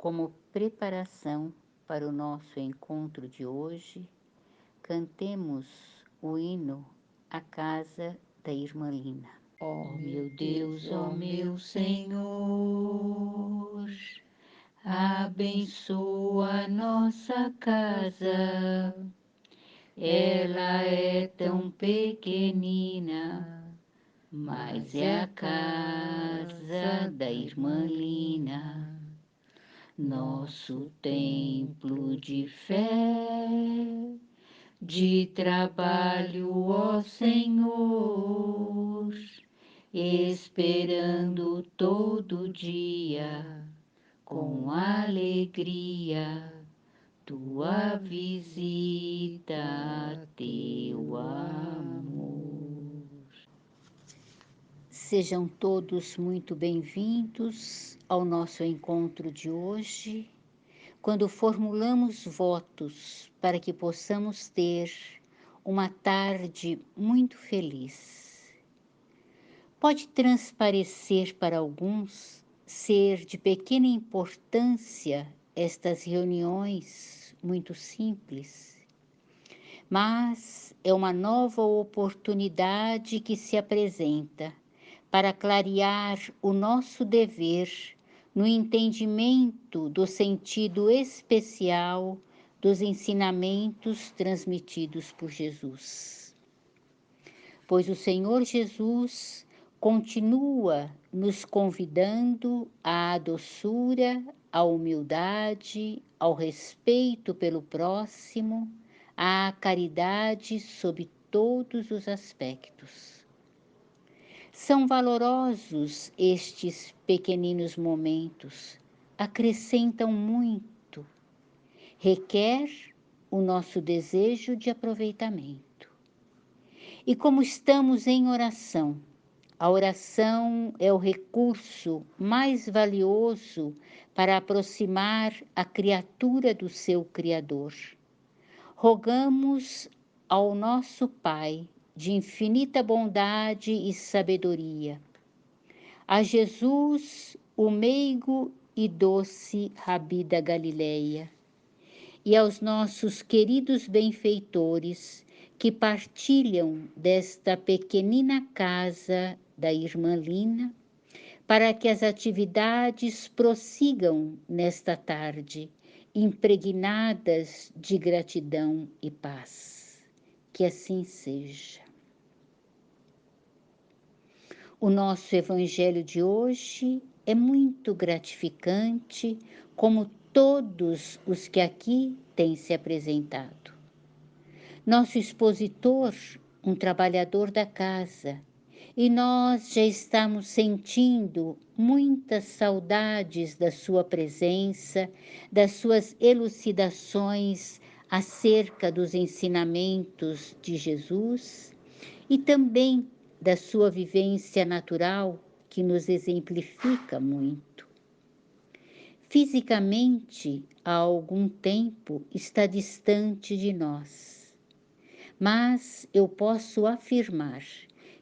como preparação para o nosso encontro de hoje, cantemos o hino à casa da irmã Lina. Ó meu Deus, ó meu Senhor, abençoa nossa casa. Ela é tão pequenina, mas é a casa da irmã Lina. Nosso templo de fé, de trabalho, ó Senhor, esperando todo dia, com alegria, tua visita, teu amor. Sejam todos muito bem-vindos ao nosso encontro de hoje, quando formulamos votos para que possamos ter uma tarde muito feliz. Pode transparecer para alguns ser de pequena importância estas reuniões muito simples, mas é uma nova oportunidade que se apresenta para clarear o nosso dever no entendimento do sentido especial dos ensinamentos transmitidos por Jesus. Pois o Senhor Jesus continua nos convidando à doçura, à humildade, ao respeito pelo próximo, à caridade sob todos os aspectos. São valorosos estes pequeninos momentos, acrescentam muito, requer o nosso desejo de aproveitamento. E como estamos em oração, a oração é o recurso mais valioso para aproximar a criatura do seu Criador. Rogamos ao nosso Pai, de infinita bondade e sabedoria, a Jesus, o meigo e doce Rabi da Galileia, e aos nossos queridos benfeitores que partilham desta pequenina casa da irmã Lina, para que as atividades prossigam nesta tarde, impregnadas de gratidão e paz. Que assim seja. O nosso evangelho de hoje é muito gratificante, como todos os que aqui têm se apresentado. Nosso expositor, um trabalhador da casa, e nós já estamos sentindo muitas saudades da sua presença, das suas elucidações acerca dos ensinamentos de Jesus e também da sua vivência natural, que nos exemplifica muito. Fisicamente, há algum tempo, está distante de nós, mas eu posso afirmar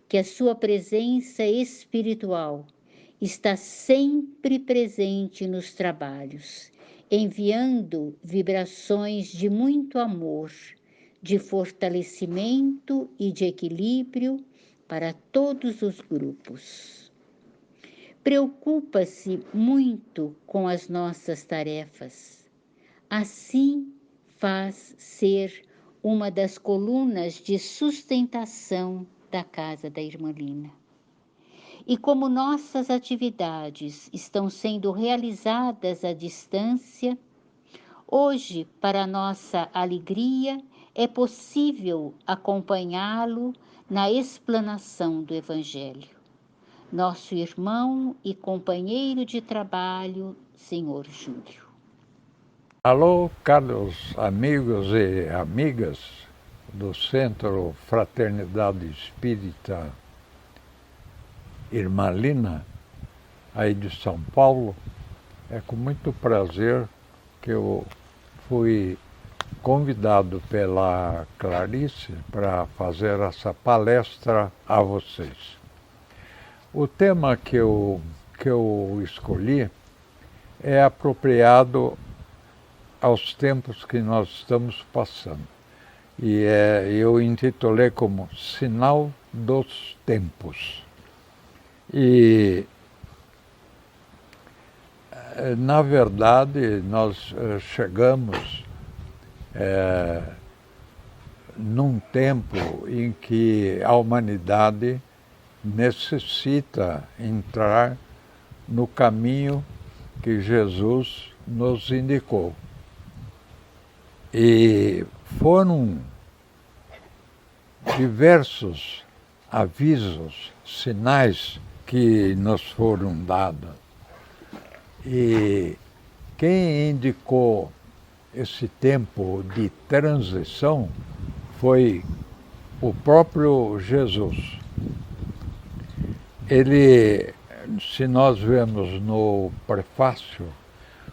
que a sua presença espiritual está sempre presente nos trabalhos, enviando vibrações de muito amor, de fortalecimento e de equilíbrio para todos os grupos. Preocupa-se muito com as nossas tarefas. Assim faz ser uma das colunas de sustentação da casa da irmã Lina. E como nossas atividades estão sendo realizadas à distância, hoje, para nossa alegria, é possível acompanhá-lo na explanação do Evangelho. Nosso irmão e companheiro de trabalho, Senhor Júlio. Alô, caros amigos e amigas do Centro Fraternidade Espírita Irmã Lina, aí de São Paulo. É com muito prazer que eu fui convidado pela Clarice para fazer essa palestra a vocês. O tema que eu escolhi é apropriado aos tempos que nós estamos passando. E eu intitulei como Sinal dos Tempos. E, na verdade, nós chegamos num tempo em que a humanidade necessita entrar no caminho que Jesus nos indicou. E foram diversos avisos, sinais que nos foram dados. E quem indicou esse tempo de transição foi o próprio Jesus. Ele, se nós vemos no prefácio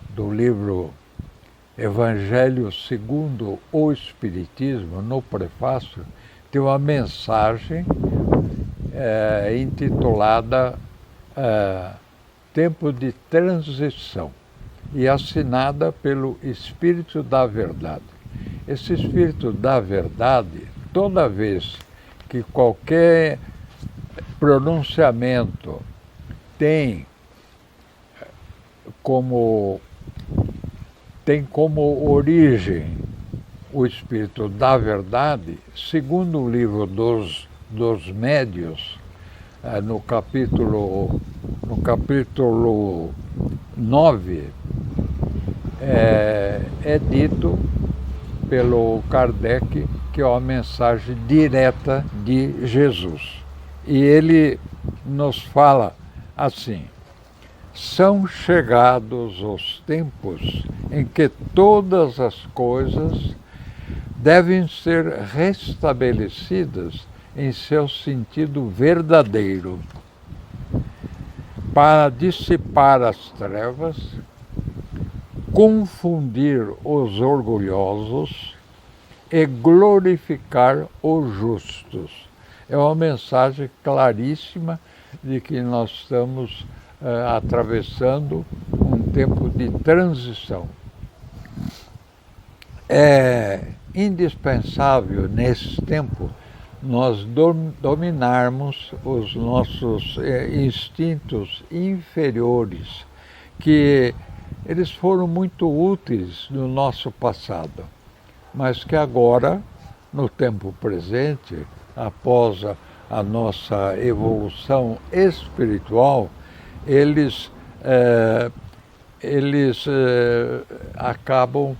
do livro Evangelho segundo o Espiritismo, no prefácio, tem uma mensagem intitulada Tempo de Transição e assinada pelo Espírito da Verdade. Esse Espírito da Verdade, toda vez que qualquer pronunciamento tem como origem o Espírito da Verdade, segundo o livro dos Médios, no capítulo 9, é dito pelo Kardec que é uma mensagem direta de Jesus. E ele nos fala assim: são chegados os tempos em que todas as coisas devem ser restabelecidas em seu sentido verdadeiro, para dissipar as trevas, confundir os orgulhosos e glorificar os justos. É uma mensagem claríssima de que nós estamos atravessando um tempo de transição. É indispensável, nesse tempo, nós dominarmos os nossos instintos inferiores, que eles foram muito úteis no nosso passado, mas que agora, no tempo presente, após a nossa evolução espiritual, eles acabam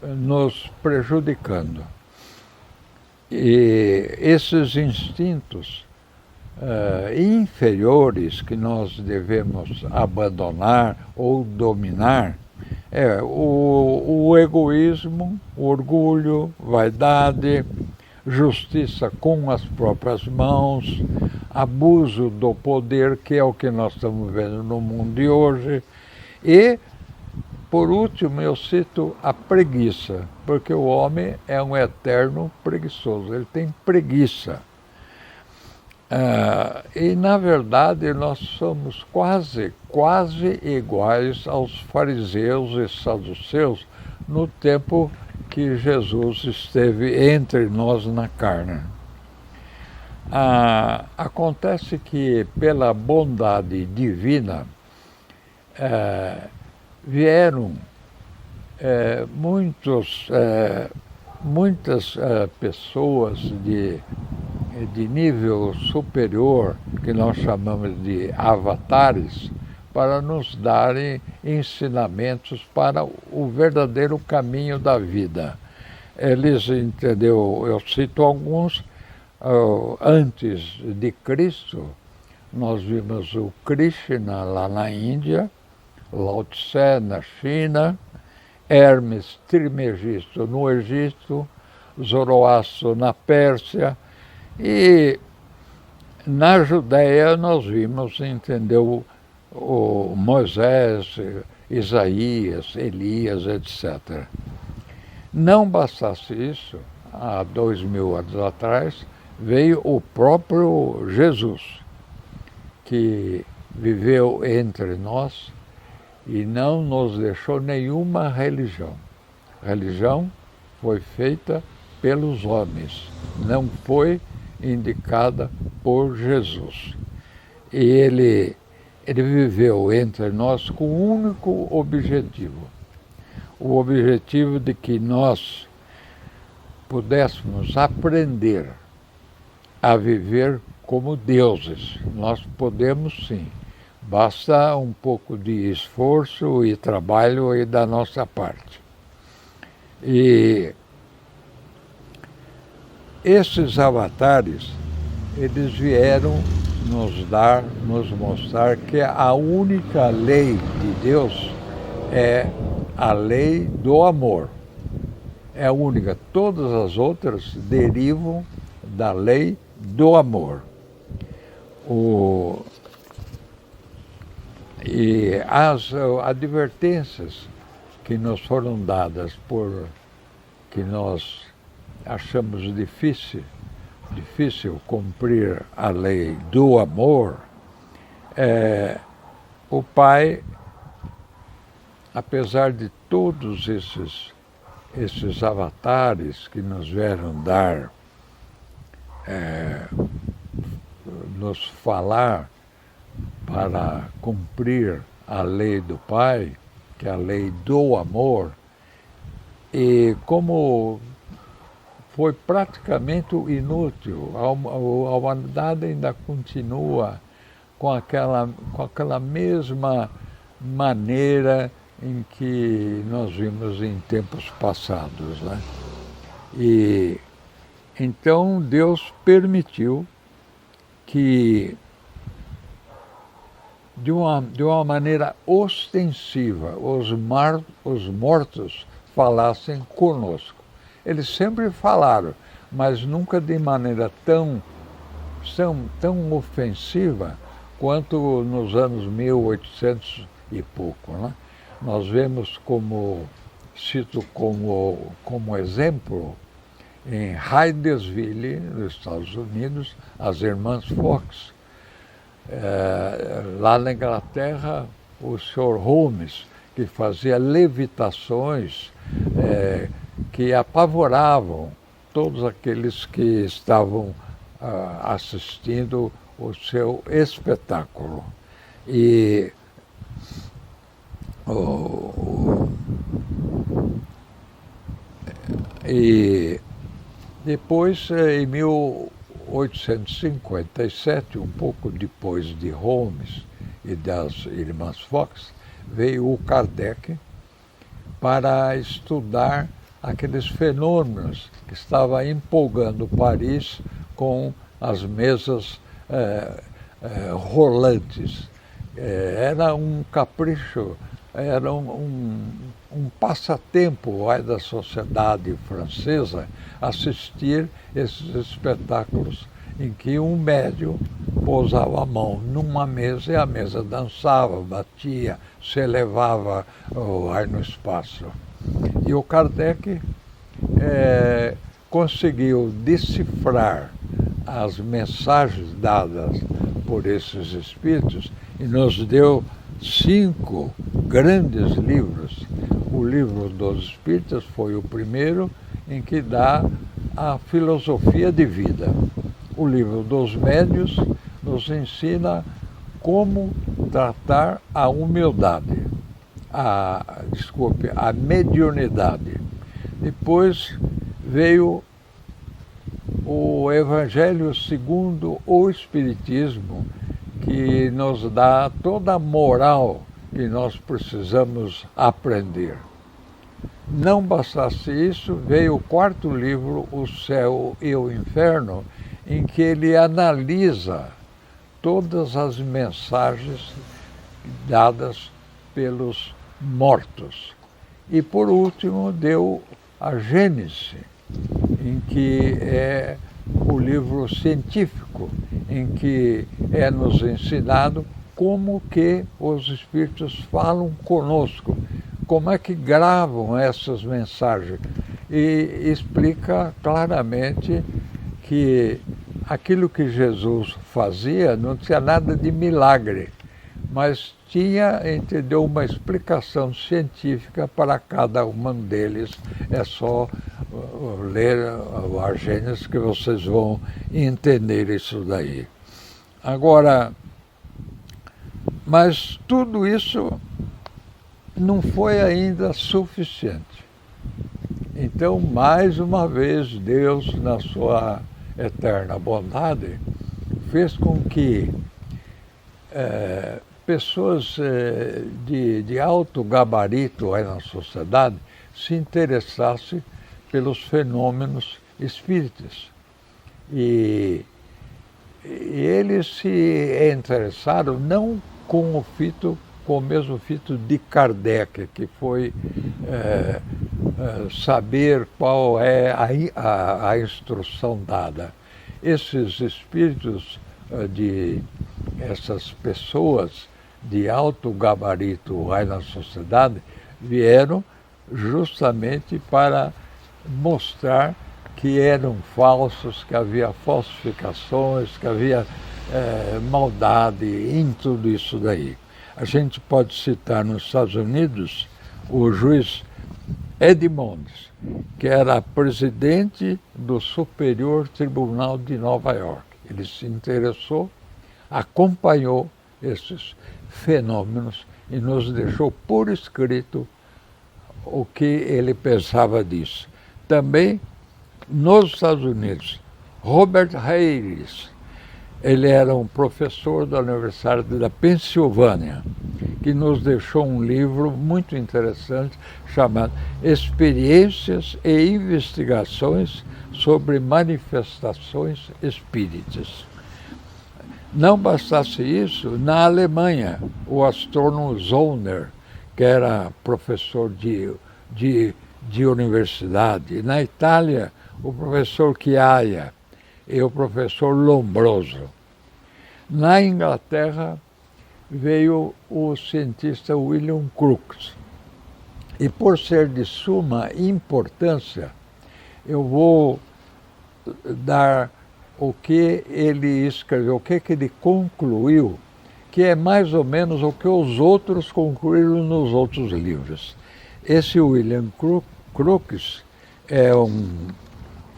nos prejudicando. E esses instintos inferiores que nós devemos abandonar ou dominar é o egoísmo, o orgulho, vaidade, justiça com as próprias mãos, abuso do poder, que é o que nós estamos vendo no mundo de hoje, e, por último, eu cito a preguiça, porque o homem é um eterno preguiçoso, ele tem preguiça. E, na verdade, nós somos quase iguais aos fariseus e saduceus no tempo que Jesus esteve entre nós na carne. Acontece que, pela bondade divina, vieram muitas pessoas de nível superior, que nós chamamos de avatares, para nos darem ensinamentos para o verdadeiro caminho da vida. Eles, eu cito alguns, antes de Cristo, nós vimos o Krishna lá na Índia, Lao Tse na China, Hermes Trismegisto no Egito, Zoroastro na Pérsia, e na Judéia nós vimos, o Moisés, Isaías, Elias, etc. Não bastasse isso, há 2000 anos atrás, veio o próprio Jesus, que viveu entre nós e não nos deixou nenhuma religião. A religião foi feita pelos homens, não foi indicada por Jesus. E ele viveu entre nós com um único objetivo, o objetivo de que nós pudéssemos aprender a viver como deuses. Nós podemos sim, basta um pouco de esforço e trabalho aí da nossa parte. E esses avatares, eles vieram nos mostrar que a única lei de Deus é a lei do amor. É a única. Todas as outras derivam da lei do amor. E as advertências que nos foram dadas que nós achamos difícil cumprir a lei do amor, o Pai, apesar de todos esses avatares que nos vieram dar, nos falar para cumprir a lei do Pai, que é a lei do amor, e como foi praticamente inútil, a humanidade ainda continua com aquela mesma maneira em que nós vimos em tempos passados, né? E então Deus permitiu que de uma maneira ostensiva os mortos falassem conosco. Eles sempre falaram, mas nunca de maneira tão ofensiva quanto nos anos 1800 e pouco, né? Nós vemos cito como exemplo, em Hydesville, nos Estados Unidos, as irmãs Fox. Lá na Inglaterra, o Sr. Holmes, que fazia levitações que apavoravam todos aqueles que estavam assistindo o seu espetáculo. E depois, em 1857, um pouco depois de Holmes e das irmãs Fox, veio o Kardec para estudar aqueles fenômenos que estavam empolgando Paris com as mesas rolantes. Era um capricho, era um passatempo da sociedade francesa assistir esses espetáculos em que um médium pousava a mão numa mesa e a mesa dançava, batia, se elevava o ar no espaço. E o Kardec conseguiu decifrar as mensagens dadas por esses espíritos e nos deu 5 grandes livros. O livro dos Espíritos foi o primeiro em que dá a filosofia de vida. O livro dos Médiuns nos ensina como tratar a humildade, a mediunidade. Depois veio o Evangelho segundo o Espiritismo, que nos dá toda a moral que nós precisamos aprender. Não bastasse isso, veio o 4º livro, O Céu e o Inferno, em que ele analisa todas as mensagens dadas pelos mortos. E, por último, deu a Gênese, em que é o livro científico, em que é nos ensinado como que os espíritos falam conosco, como é que gravam essas mensagens. E explica claramente que aquilo que Jesus fazia não tinha nada de milagre, mas tinha, entendeu, uma explicação científica para cada um deles. É só ler a Gênesis que vocês vão entender isso daí. Agora, mas tudo isso não foi ainda suficiente. Então, mais uma vez, Deus, na sua eterna bondade, fez com que pessoas de alto gabarito aí na sociedade se interessassem pelos fenômenos espíritas. E eles se interessaram não com o mesmo fito de Kardec, que foi saber qual é a instrução dada. Esses espíritos essas pessoas de alto gabarito aí na sociedade vieram justamente para mostrar que eram falsos, que havia falsificações, que havia maldade em tudo isso daí. A gente pode citar nos Estados Unidos o juiz Edmonds, que era presidente do Superior Tribunal de Nova York. Ele se interessou, acompanhou esses fenômenos e nos deixou por escrito o que ele pensava disso. Também nos Estados Unidos, Robert Harris, ele era um professor da Universidade da Pensilvânia, que nos deixou um livro muito interessante chamado Experiências e Investigações sobre Manifestações Espíritas. Não bastasse isso, na Alemanha, o astrônomo Zollner, que era professor de universidade, na Itália, o professor Chiaia e o professor Lombroso. Na Inglaterra, veio o cientista William Crookes. E por ser de suma importância, eu vou dar o que ele escreveu, o que ele concluiu, que é mais ou menos o que os outros concluíram nos outros livros. Esse William Crookes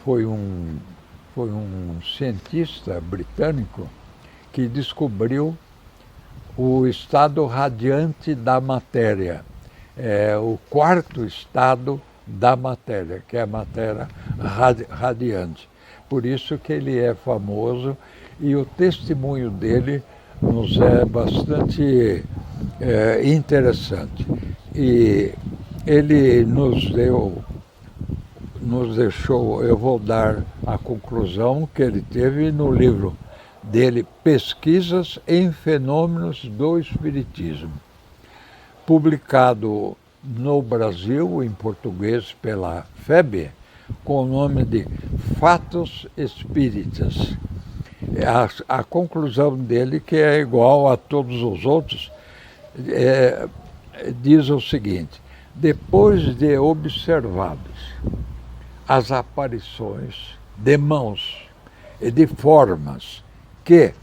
foi um cientista britânico que descobriu o estado radiante da matéria, o quarto estado da matéria, que é a matéria radiante. Por isso que ele é famoso e o testemunho dele nos é bastante interessante. E ele nos deixou, eu vou dar a conclusão que ele teve no livro dele, Pesquisas em Fenômenos do Espiritismo, publicado no Brasil, em português, pela FEB, com o nome de Fatos Espíritas. A conclusão dele, que é igual a todos os outros, diz o seguinte: depois de observados as aparições de mãos e de formas que,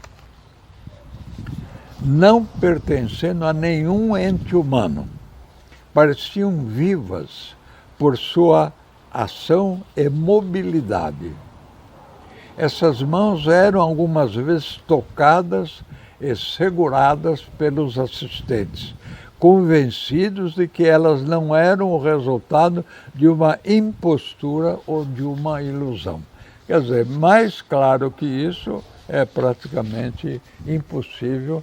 não pertencendo a nenhum ente humano, pareciam vivas por sua ação e mobilidade. Essas mãos eram algumas vezes tocadas e seguradas pelos assistentes, convencidos de que elas não eram o resultado de uma impostura ou de uma ilusão. Quer dizer, mais claro que isso é praticamente impossível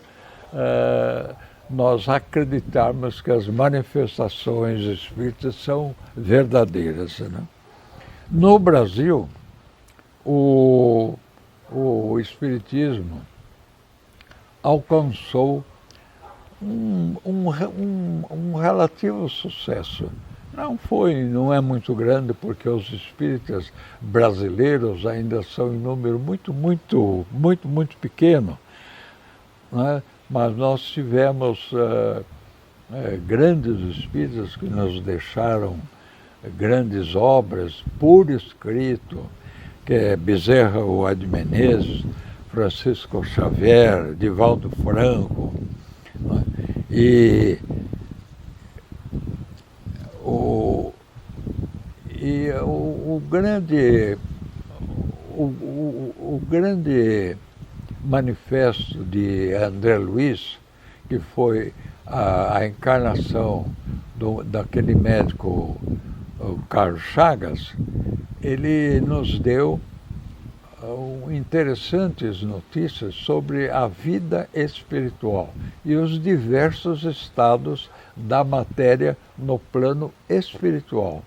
nós acreditarmos que as manifestações espíritas são verdadeiras, né? No Brasil, o espiritismo alcançou um relativo sucesso. Não é muito grande, porque os espíritas brasileiros ainda são em número muito pequeno, né? Mas nós tivemos grandes espíritas que nos deixaram grandes obras por escrito, que é Bezerra de Menezes, Francisco Xavier, Divaldo Franco, Né? E o, o grande o grande manifesto de André Luiz, que foi a encarnação daquele médico, o Carlos Chagas, ele nos deu interessantes notícias sobre a vida espiritual e os diversos estados da matéria no plano espiritual.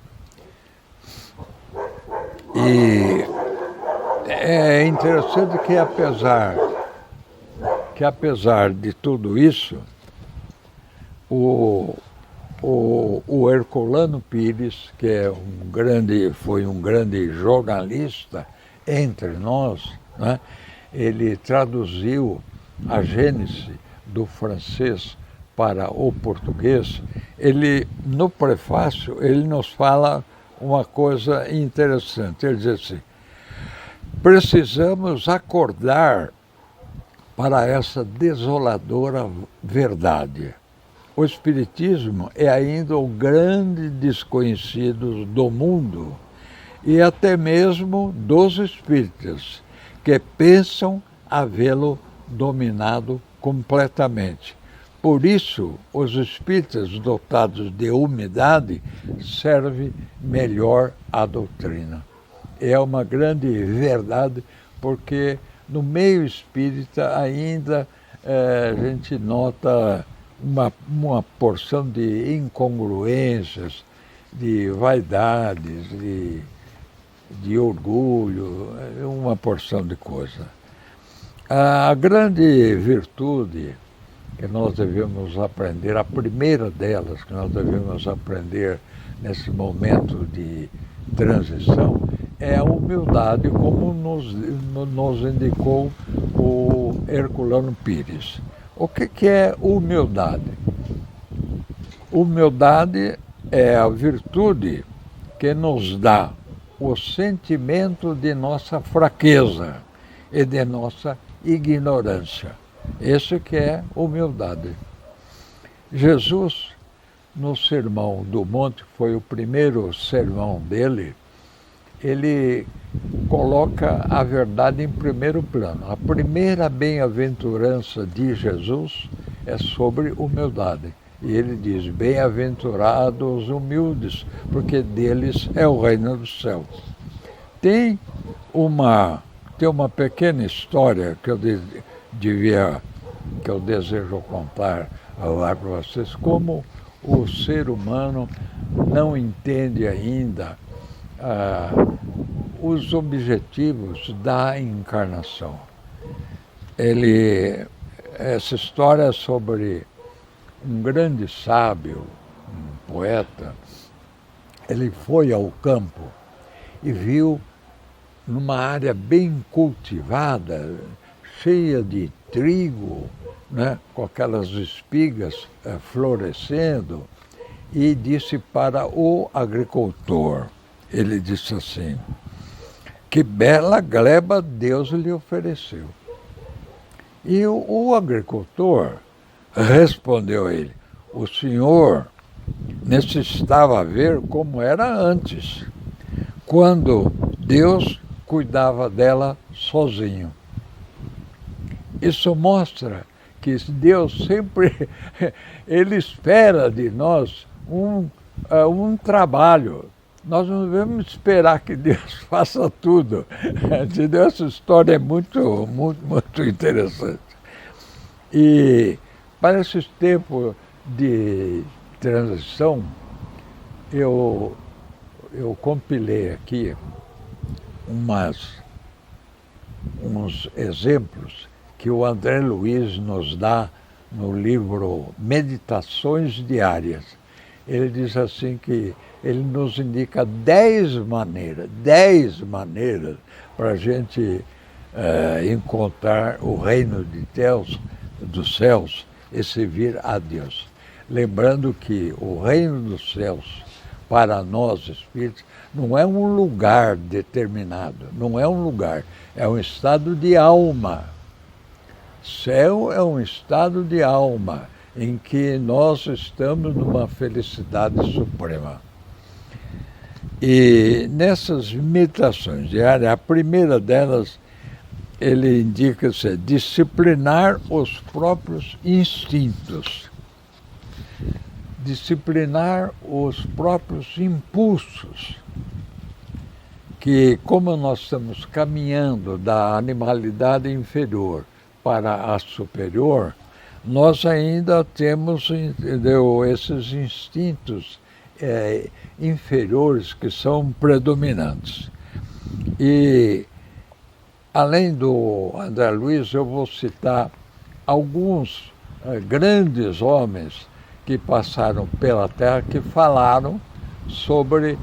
E é interessante que apesar de tudo isso, o Herculano Pires, que foi um grande jornalista entre nós, né? Ele traduziu a Gênese do francês para o português. No prefácio, ele nos fala uma coisa interessante. Ele diz assim: precisamos acordar para essa desoladora verdade. O Espiritismo é ainda o grande desconhecido do mundo e até mesmo dos espíritas, que pensam havê-lo dominado completamente. Por isso, os espíritas dotados de humildade servem melhor à doutrina. É uma grande verdade, porque no meio espírita ainda a gente nota uma porção de incongruências, de vaidades, de orgulho, uma porção de coisa. A grande virtude que nós devemos aprender, a primeira delas que nós devemos aprender nesse momento de transição, é a humildade, como nos indicou o Herculano Pires. O que é humildade? Humildade é a virtude que nos dá o sentimento de nossa fraqueza e de nossa ignorância. Isso que é humildade. Jesus, no Sermão do Monte, que foi o primeiro sermão dele, ele coloca a verdade em primeiro plano. A primeira bem-aventurança de Jesus é sobre humildade. E ele diz: bem-aventurados os humildes, porque deles é o reino dos céus. Tem uma pequena história que eu desejo contar lá para vocês, como o ser humano não entende ainda os objetivos da encarnação. Essa história é sobre um grande sábio, um poeta. Ele foi ao campo e viu numa área bem cultivada, cheia de trigo, né, com aquelas espigas florescendo, e disse para o agricultor, ele disse assim: que bela gleba Deus lhe ofereceu. E o agricultor respondeu a ele: o senhor necessitava ver como era antes, quando Deus cuidava dela sozinho. Isso mostra que Deus sempre ele espera de nós um trabalho. Nós não devemos esperar que Deus faça tudo. Entendeu? Essa história é muito, muito, muito interessante. E para esses tempos de transição, eu compilei aqui uns exemplos que o André Luiz nos dá no livro Meditações Diárias. Ele diz assim que ele nos indica 10 maneiras para a gente encontrar o reino de Deus, dos céus, e servir a Deus. Lembrando que o reino dos céus, para nós espíritos, não é um lugar determinado, não é um lugar, é um estado de alma. Céu é um estado de alma, em que nós estamos numa felicidade suprema. E nessas meditações diárias, a primeira delas, ele indica-se disciplinar os próprios instintos, disciplinar os próprios impulsos, que como nós estamos caminhando da animalidade inferior para a superior, nós ainda temos, entendeu, esses instintos inferiores que são predominantes. E, além do André Luiz, eu vou citar alguns grandes homens que passaram pela Terra, que falaram sobre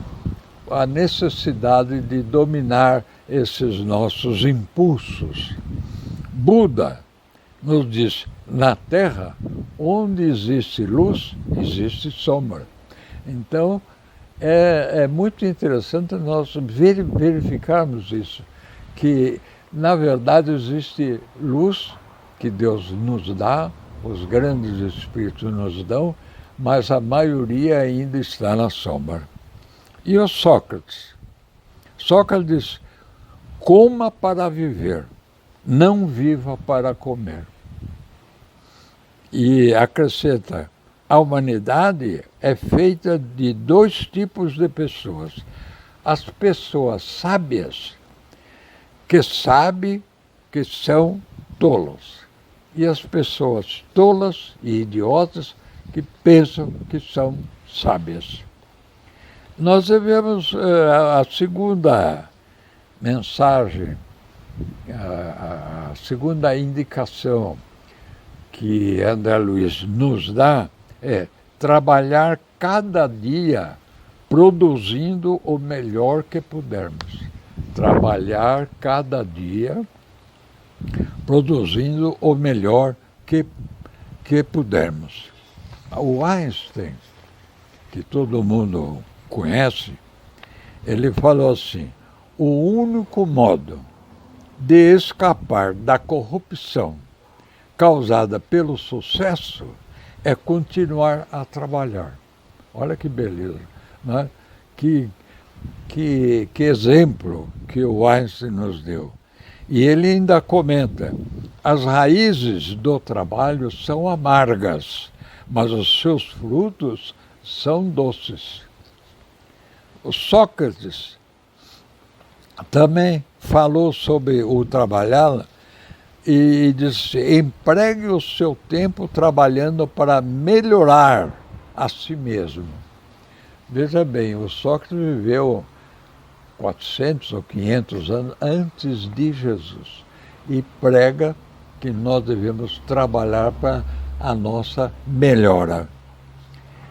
a necessidade de dominar esses nossos impulsos. Buda nos diz, na Terra, onde existe luz, existe sombra. Então, é muito interessante nós verificarmos isso, que, na verdade, existe luz que Deus nos dá, os grandes espíritos nos dão, mas a maioria ainda está na sombra. E o Sócrates? Sócrates, coma para viver, não viva para comer. E acrescenta, a humanidade é feita de dois tipos de pessoas. As pessoas sábias, que sabem que são tolos. E as pessoas tolas e idiotas, que pensam que são sábias. Nós devemos, a segunda mensagem, a segunda indicação que André Luiz nos dá é trabalhar cada dia produzindo o melhor que pudermos. Trabalhar cada dia produzindo o melhor que pudermos. O Einstein, que todo mundo conhece, ele falou assim, o único modo de escapar da corrupção causada pelo sucesso é continuar a trabalhar. Olha que beleza, né? Que exemplo que o Einstein nos deu. E ele ainda comenta, as raízes do trabalho são amargas, mas os seus frutos são doces. O Sócrates também falou sobre o trabalhar e disse, empregue o seu tempo trabalhando para melhorar a si mesmo. Veja bem, o Sócrates viveu 400 ou 500 anos antes de Jesus e prega que nós devemos trabalhar para a nossa melhora.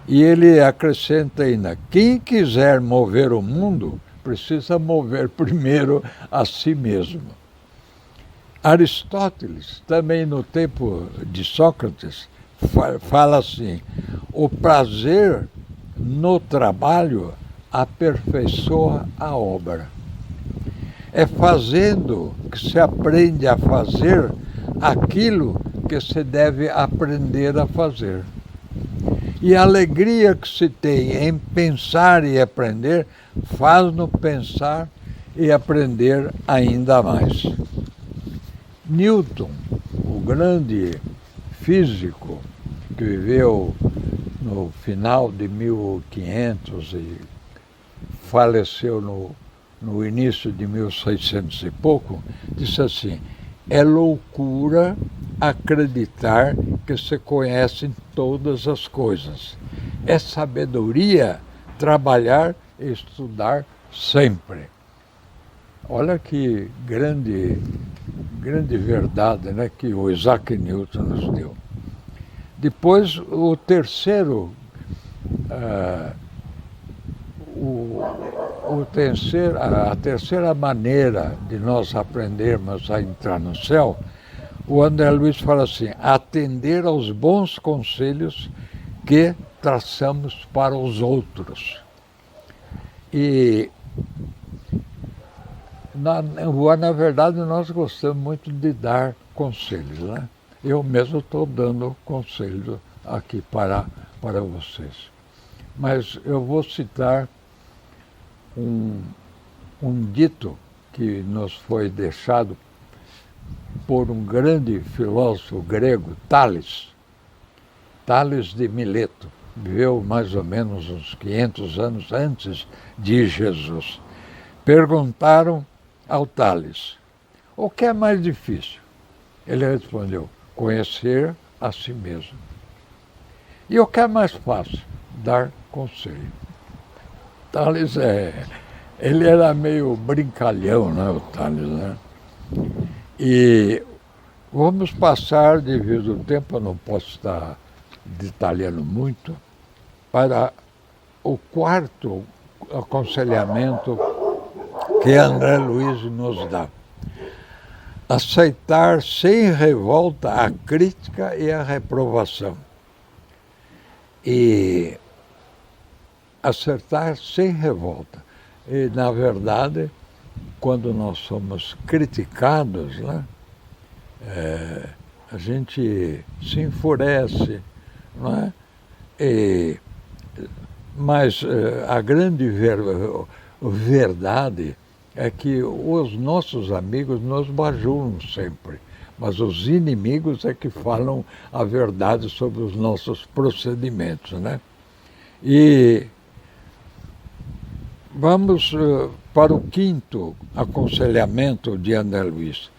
E ele acrescenta ainda, quem quiser mover o mundo, precisa mover primeiro a si mesmo. Aristóteles, também no tempo de Sócrates, fala assim, o prazer no trabalho aperfeiçoa a obra. É fazendo que se aprende a fazer aquilo que se deve aprender a fazer. E a alegria que se tem em pensar e aprender, faz-nos pensar e aprender ainda mais. Newton, o grande físico que viveu no final de 1500 e faleceu no início de 1600 e pouco, disse assim, é loucura acreditar que se conhecem todas as coisas. É sabedoria trabalhar e estudar sempre. Olha que grande verdade, né, que o Isaac Newton nos deu. Depois, a terceira maneira de nós aprendermos a entrar no céu, o André Luiz fala assim, atender aos bons conselhos que traçamos para os outros. E, na verdade, nós gostamos muito de dar conselhos, né? Eu mesmo estou dando conselhos aqui para vocês. Mas eu vou citar um dito que nos foi deixado por um grande filósofo grego, Tales de Mileto. Viveu mais ou menos uns 500 anos antes de Jesus. Perguntaram ao Tales, o que é mais difícil? Ele respondeu, conhecer a si mesmo. E o que é mais fácil? Dar conselho. Tales ele era meio brincalhão, né, o Tales, né? E vamos passar, devido ao tempo, eu não posso estar detalhando muito, para o quarto aconselhamento que André Luiz nos dá. Aceitar sem revolta a crítica e a reprovação. E acertar sem revolta. E, na verdade, quando nós somos criticados, né, a gente se enfurece, não é? Mas a grande verdade é que os nossos amigos nos bajulam sempre, mas os inimigos é que falam a verdade sobre os nossos procedimentos, né? E vamos para o quinto aconselhamento de André Luiz.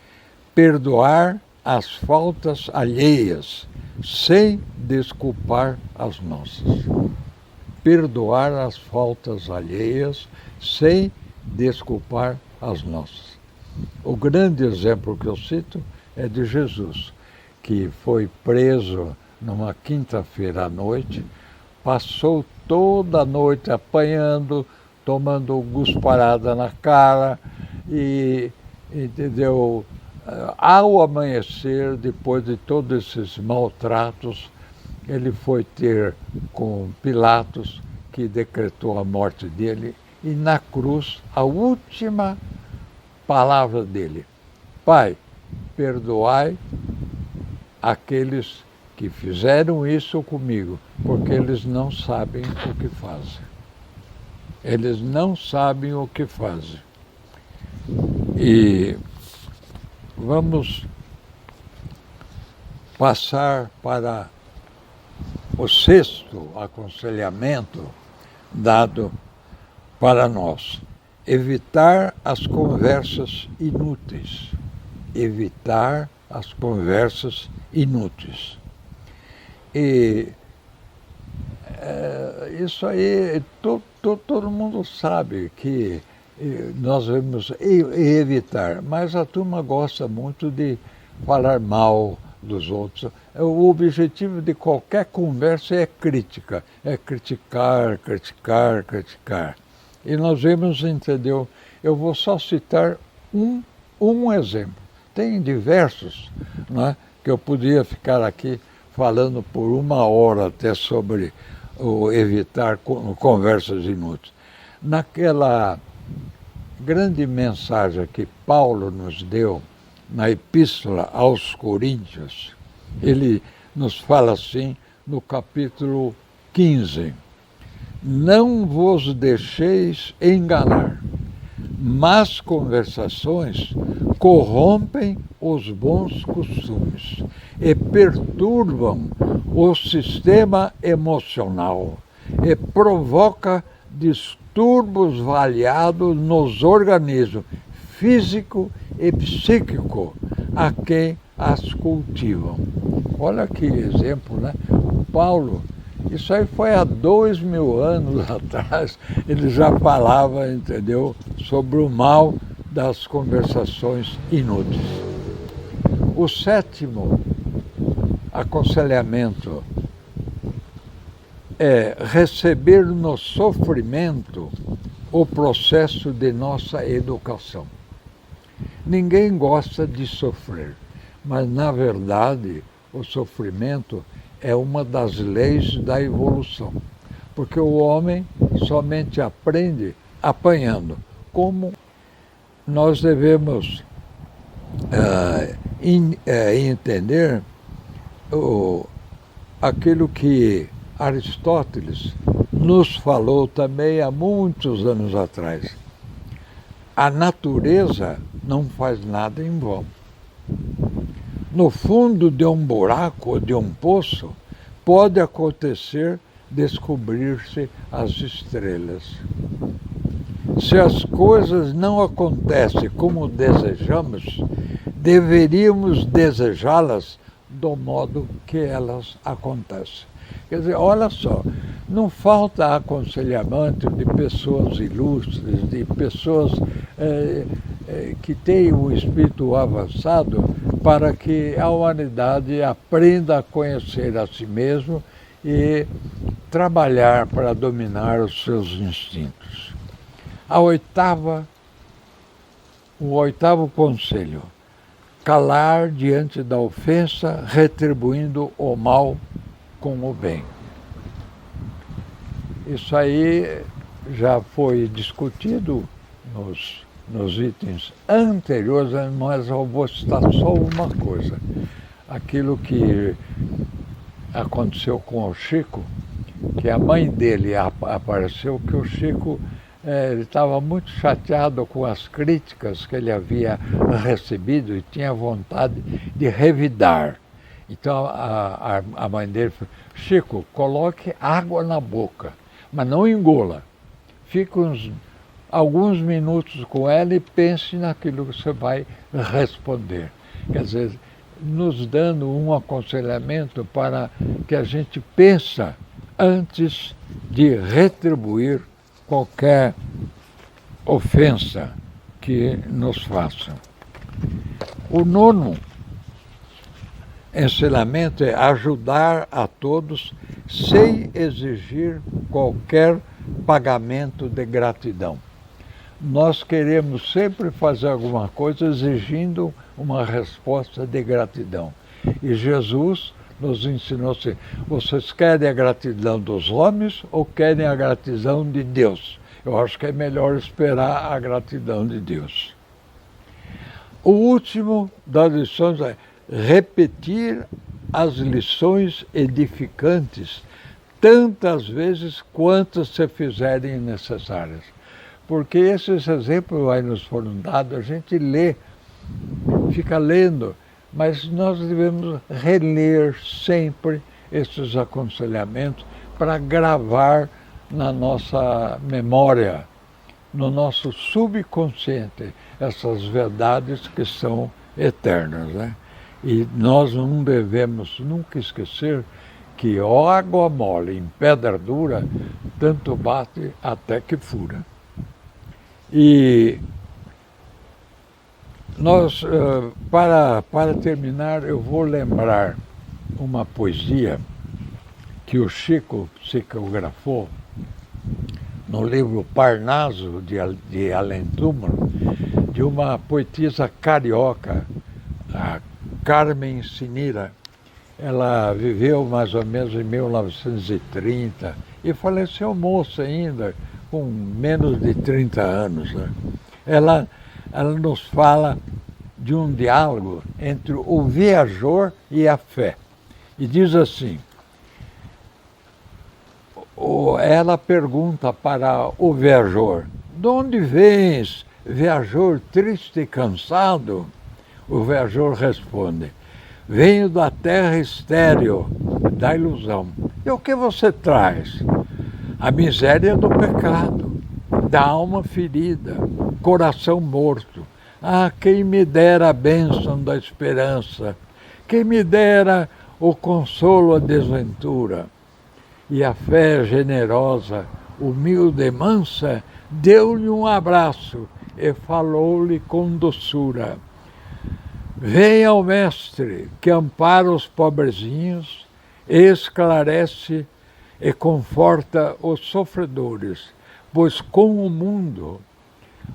Perdoar as faltas alheias, sem desculpar as nossas. Perdoar as faltas alheias, sem desculpar as nossas. O grande exemplo que eu cito é de Jesus, que foi preso numa quinta-feira à noite, passou toda a noite apanhando, tomando gusparada na cara e, entendeu? Ao amanhecer, depois de todos esses maltratos, ele foi ter com Pilatos, que decretou a morte dele, e na cruz, a última palavra dele, Pai, perdoai aqueles que fizeram isso comigo, porque eles não sabem o que fazem. Eles não sabem o que fazem. E vamos passar para o sexto aconselhamento dado para nós. Evitar as conversas inúteis. Evitar as conversas inúteis. E isso aí, todo mundo sabe que nós vamos evitar, mas a turma gosta muito de falar mal dos outros. O objetivo de qualquer conversa é crítica, é criticar. E nós vemos, entendeu? Eu vou só citar um exemplo. Tem diversos, né, que eu podia ficar aqui falando por 1 hora até sobre o evitar conversas inúteis. Naquela grande mensagem que Paulo nos deu na Epístola aos Coríntios, ele nos fala assim no capítulo 15, não vos deixeis enganar, más conversações corrompem os bons costumes e perturbam o sistema emocional e provoca distúrbios variados nos organismos físico e psíquico a quem as cultivam. Olha que exemplo, né? Paulo, isso aí foi há 2000 anos atrás, ele já falava, entendeu, sobre o mal das conversações inúteis. O sétimo aconselhamento é receber no sofrimento o processo de nossa educação. Ninguém gosta de sofrer, mas, na verdade, o sofrimento é uma das leis da evolução, porque o homem somente aprende apanhando. Como nós devemos entender aquilo que Aristóteles nos falou também há muitos anos atrás. A natureza não faz nada em vão. No fundo de um buraco ou de um poço, pode acontecer descobrir-se as estrelas. Se as coisas não acontecem como desejamos, deveríamos desejá-las do modo que elas acontecem. Quer dizer, olha só, não falta aconselhamento de pessoas ilustres, de pessoas que têm o espírito avançado para que a humanidade aprenda a conhecer a si mesmo e trabalhar para dominar os seus instintos. O oitavo conselho: calar diante da ofensa, retribuindo o mal com o bem. Isso aí já foi discutido nos itens anteriores, mas eu vou citar só uma coisa. Aquilo que aconteceu com o Chico, que a mãe dele apareceu, que o Chico ele estava muito chateado com as críticas que ele havia recebido e tinha vontade de revidar. Então a mãe dele falou: Chico, coloque água na boca, mas não engula. Fique alguns minutos com ela e pense naquilo que você vai responder. Quer dizer, nos dando um aconselhamento para que a gente pense antes de retribuir qualquer ofensa que nos façam. O nono ensinamento é ajudar a todos sem exigir qualquer pagamento de gratidão. Nós queremos sempre fazer alguma coisa exigindo uma resposta de gratidão. E Jesus nos ensinou assim: vocês querem a gratidão dos homens ou querem a gratidão de Deus? Eu acho que é melhor esperar a gratidão de Deus. O último das lições é repetir as lições edificantes tantas vezes quantas se fizerem necessárias. Porque esses exemplos aí nos foram dados, a gente lê, fica lendo, mas nós devemos reler sempre esses aconselhamentos para gravar na nossa memória, no nosso subconsciente, essas verdades que são eternas, né? E nós não devemos nunca esquecer que água mole em pedra dura, tanto bate até que fura. E nós, para terminar, eu vou lembrar uma poesia que o Chico psicografou no livro Parnaso, de Além Túmulo, de uma poetisa carioca, a Carmen Sinira. Ela viveu mais ou menos em 1930 e faleceu moça ainda, com menos de 30 anos. Né? Ela nos fala de um diálogo entre o viajor e a fé. E diz assim: ela pergunta para o viajor: de onde vens, viajor triste e cansado? O viajor responde: venho da terra estéril, da ilusão. E o que você traz? A miséria do pecado, da alma ferida, coração morto. Ah, quem me dera a bênção da esperança, quem me dera o consolo à desventura. E a fé generosa, humilde e mansa, deu-lhe um abraço e falou-lhe com doçura: venha ao mestre que ampara os pobrezinhos, esclarece e conforta os sofredores, pois com o mundo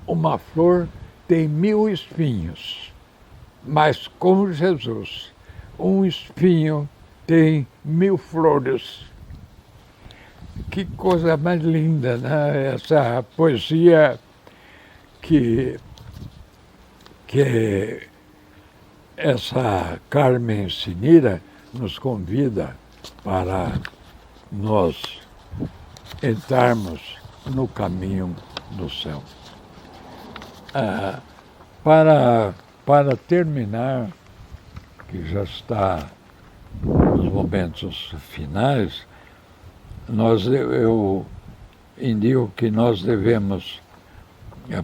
uma flor tem 1000 espinhos, mas com Jesus um espinho tem 1000 flores. Que coisa mais linda, né? Essa poesia que essa Carmen Sinira nos convida para nós entrarmos no caminho do céu. Para terminar, que já está nos momentos finais, eu indico que nós devemos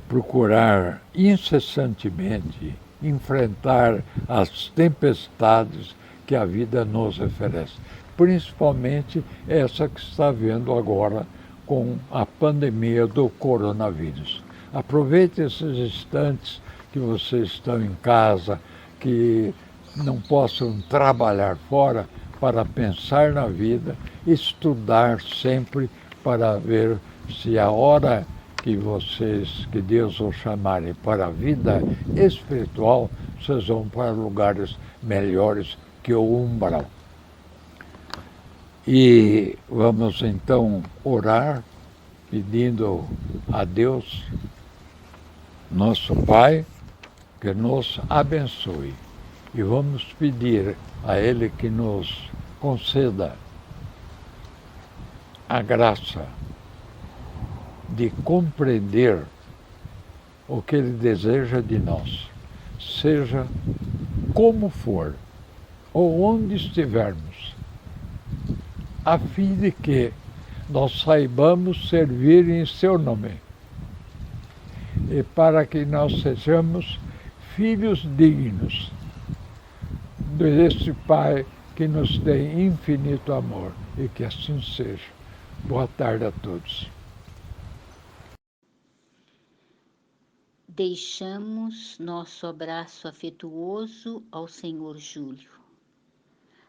procurar incessantemente enfrentar as tempestades que a vida nos oferece, principalmente essa que está havendo agora com a pandemia do coronavírus. Aproveite esses instantes que vocês estão em casa, que não possam trabalhar fora, para pensar na vida, estudar sempre para ver se a hora que Deus os chamarem para a vida espiritual, vocês vão para lugares melhores que o umbral. E vamos então orar, pedindo a Deus, nosso Pai, que nos abençoe. E vamos pedir a Ele que nos conceda a graça de compreender o que Ele deseja de nós, seja como for, ou onde estivermos, a fim de que nós saibamos servir em seu nome e para que nós sejamos filhos dignos deste Pai que nos tem infinito amor, e que assim seja. Boa tarde a todos. Deixamos nosso abraço afetuoso ao Senhor Júlio.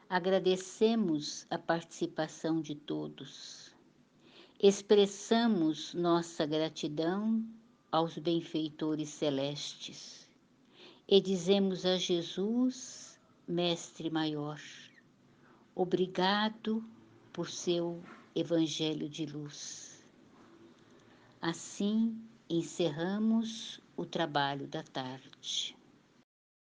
Agradecemos a participação de todos. Expressamos nossa gratidão aos benfeitores celestes e dizemos a Jesus, Mestre Maior, obrigado por seu Evangelho de luz. Assim, encerramos o trabalho da tarde.